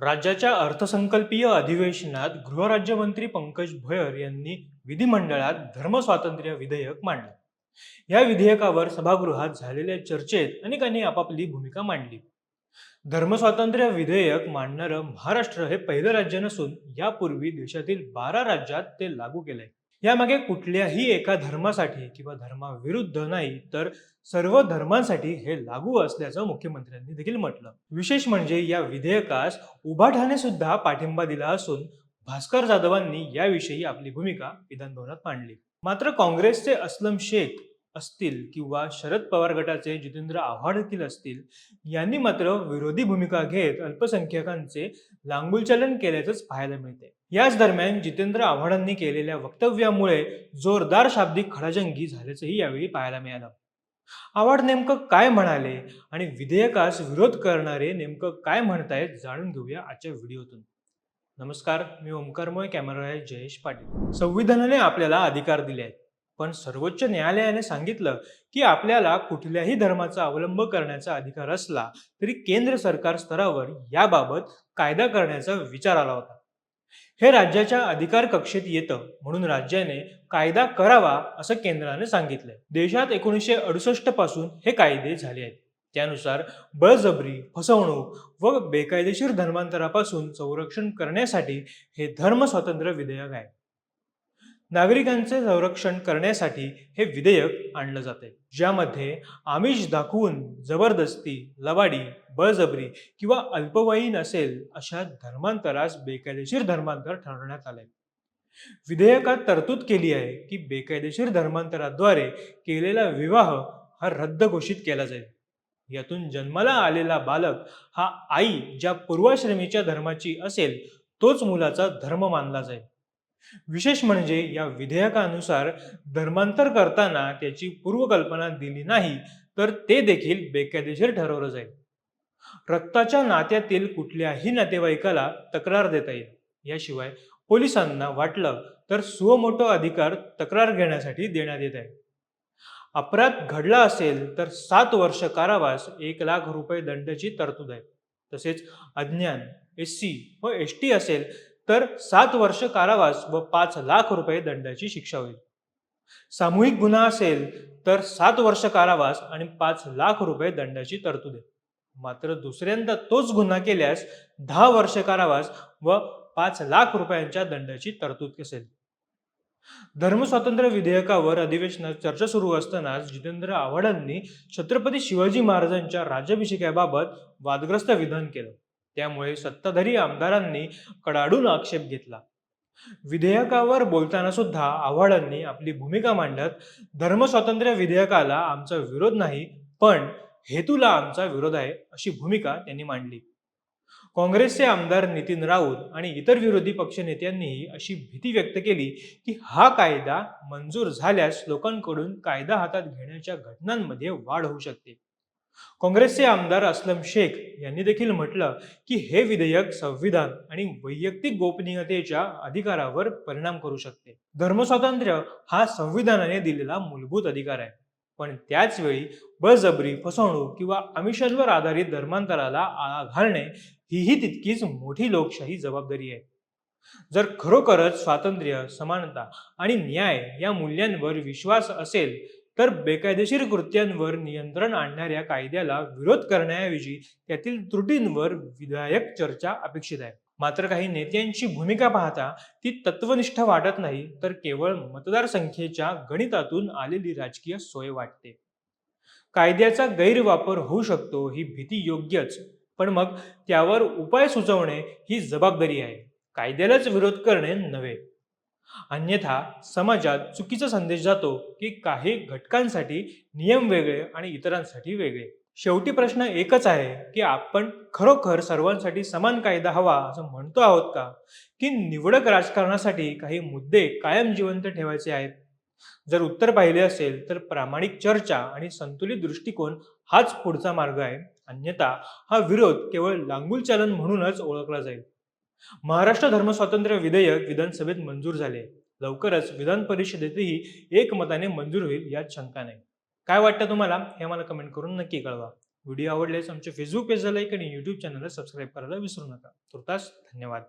राज्याच्या अर्थसंकल्पीय अधिवेशनात गृहराज्यमंत्री पंकज भोयर यांनी विधिमंडळात धर्मस्वातंत्र्य विधेयक मांडले. या विधेयकावर सभागृहात झालेल्या चर्चेत अनेकांनी आपापली भूमिका मांडली. धर्मस्वातंत्र्य विधेयक मांडणारं महाराष्ट्र हे पहिलं राज्य नसून यापूर्वी देशातील 12 राज्यात ते लागू केलंय. यामागे कुठल्याही एका धर्मासाठी किंवा धर्माविरुद्ध नाही, तर सर्व धर्मांसाठी हे लागू असल्याचं मुख्यमंत्र्यांनी देखील म्हटलं. विशेष म्हणजे या विधेयकास उभाठाने सुद्धा पाठिंबा दिला असून भास्कर जाधवांनी याविषयी आपली भूमिका विधानभवनात मांडली. मात्र काँग्रेसचे अस्लम शेख असतील किंवा शरद पवार गटाचे जितेंद्र आव्हाड देखील असतील, यांनी मात्र विरोधी भूमिका घेत अल्पसंख्याकांचे लांगुलचलन केल्याचंच पाहायला मिळते. याच दरम्यान जितेंद्र आव्हाडांनी केलेल्या वक्तव्यामुळे जोरदार शाब्दिक खडाजंगी झाल्याचंही यावेळी पाहायला मिळालं. आव्हाड नेमकं काय म्हणाले आणि विधेयकास विरोध करणारे नेमकं काय म्हणतायत, जाणून घेऊया आजच्या व्हिडिओतून. नमस्कार, मी ओमकारमय, कॅमेरा आहे जयेश पाटील. संविधानाने आपल्याला अधिकार दिले आहेत, पण सर्वोच्च न्यायालयाने सांगितलं की आपल्याला कुठल्याही धर्माचा अवलंब करण्याचा अधिकार असला तरी केंद्र सरकार स्तरावर याबाबत कायदा करण्याचा विचार आला होता. हे राज्याच्या अधिकार कक्षेत येतं, म्हणून राज्याने कायदा करावा असं केंद्राने सांगितलंय. देशात 1968 पासून हे कायदे झाले आहेत. त्यानुसार बळजबरी, फसवणूक व बेकायदेशीर धर्मांतरापासून संरक्षण करण्यासाठी हे धर्म स्वातंत्र्य विधेयक आहे. नागरिकांचे संरक्षण करण्यासाठी हे विधेयक आणलं जाते, ज्यामध्ये आमिष दाखवून जबरदस्ती, लबाडी, बळजबरी किंवा अल्पवयीन असेल अशा धर्मांतरास बेकायदेशीर धर्मांतर ठरवण्यात आले. विधेयकात तरतूद केली आहे की बेकायदेशीर धर्मांतराद्वारे केलेला विवाह हा रद्द घोषित केला जाईल. यातून जन्माला आलेला बालक हा आई ज्या पूर्वाश्रमीच्या धर्माची असेल तोच मुलाचा धर्म मानला जाईल. विशेष म्हणजे या विधेयकानुसार धर्मांतर करताना त्याची पूर्वकल्पना दिली नाही तर ते देखील बेकायदेशीर ठरवलं जाईल. रक्ताच्या नात्यातील कुठल्याही नातेवाईकाला तक्रार देता येईल. याशिवाय पोलिसांना वाटलं तर सुमोटो अधिकार तक्रार घेण्यासाठी देण्यात येत आहे. अपराध घडला असेल तर 7 वर्ष कारावास, 1 लाख रुपये दंडाची तरतूद आहे. तसेच अज्ञान, SC व ST असेल तर 7 वर्ष कारावास व 5 लाख रुपये दंडाची शिक्षा होईल. सामूहिक गुन्हा असेल तर 7 वर्ष कारावास आणि 5 लाख रुपये दंडाची तरतूद आहे. मात्र दुसऱ्यांदा तोच गुन्हा केल्यास 10 वर्ष कारावास व 5 लाख रुपयांच्या दंडाची तरतूद असेल. धर्मस्वातंत्र्य विधेयकावर अधिवेशनात चर्चा सुरू असतानाच जितेंद्र आव्हाडांनी छत्रपती शिवाजी महाराजांच्या राज्याभिषेकाबाबत वादग्रस्त विधान केलं. त्यामुळे सत्ताधारी आमदारांनी कडाडून आक्षेप घेतला. विधेयकावर बोलताना सुद्धा आव्हाडांनी आपली भूमिका मांडत धर्मस्वातंत्र्य विधेयकाला आमचा विरोध नाही, पण हेतूला आमचा विरोध आहे अशी भूमिका त्यांनी मांडली. काँग्रेसचे आमदार नितीन राऊत आणि इतर विरोधी पक्षनेत्यांनीही अशी भीती व्यक्त केली की हा कायदा मंजूर झाल्यास लोकांकडून कायदा हातात घेण्याच्या घटनांमध्ये वाढ होऊ शकते. काँग्रेसचे आमदार अस्लम शेख यांनी देखील म्हटलं की हे विधेयक संविधान आणि वैयक्तिक गोपनीयतेच्या अधिकारावर परिणाम करू शकते. धर्मस्वातंत्र्य हा संविधानाने दिलेला मूलभूत अधिकार आहे, पण त्याच वेळी बळजबरी, फसवणूक किंवा आमिषांवर आधारित धर्मांतराला आळा घालणे हीही तितकीच मोठी लोकशाही जबाबदारी आहे. जर खरोखरच स्वातंत्र्य, समानता आणि न्याय या मूल्यांवर विश्वास असेल तर बेकायदेशीर कृत्यांवर नियंत्रण आणणाऱ्या कायद्याला विरोध करण्याऐवजी त्यातील त्रुटींवर विधायक चर्चा अपेक्षित आहे. मात्र काही नेत्यांची भूमिका पाहता ती तत्वनिष्ठ वाटत नाही, तर केवळ मतदार संख्येच्या गणितातून आलेली राजकीय सोय वाटते. कायद्याचा गैरवापर होऊ शकतो ही भीती योग्यच, पण मग त्यावर उपाय सुचवणे ही जबाबदारी आहे, कायद्यालाच विरोध करणे नव्हे. अन्यथा समाजात चुकीचा संदेश जातो की काही घटकांसाठी नियम वेगळे आणि इतरांसाठी वेगळे. शेवटी प्रश्न एकच आहे की आपण खरोखर सर्वांसाठी समान कायदा हवा असं म्हणतो आहोत का, की निवडक राजकारणासाठी काही मुद्दे कायम जिवंत ठेवायचे आहेत? जर उत्तर पाहिले असेल तर प्रामाणिक चर्चा आणि संतुलित दृष्टिकोन हाच पुढचा मार्ग आहे. अन्यथा हा विरोध केवळ लांगुलचालन म्हणूनच ओळखला जाईल. महाराष्ट्र धर्मस्वातंत्र्य विधेयक विधानसभेत मंजूर झाले. लवकरच विधान परिषदेतही एकमताने मंजूर होईल यात शंका नाही. काय वाटतं तुम्हाला हे मला कमेंट करून नक्की कळवा. व्हिडिओ आवडल्यास आमच्या फेसबुक पेजला लाईक आणि यूट्यूब चॅनलला सबस्क्राईब करायला विसरू नका. तुर्तास धन्यवाद.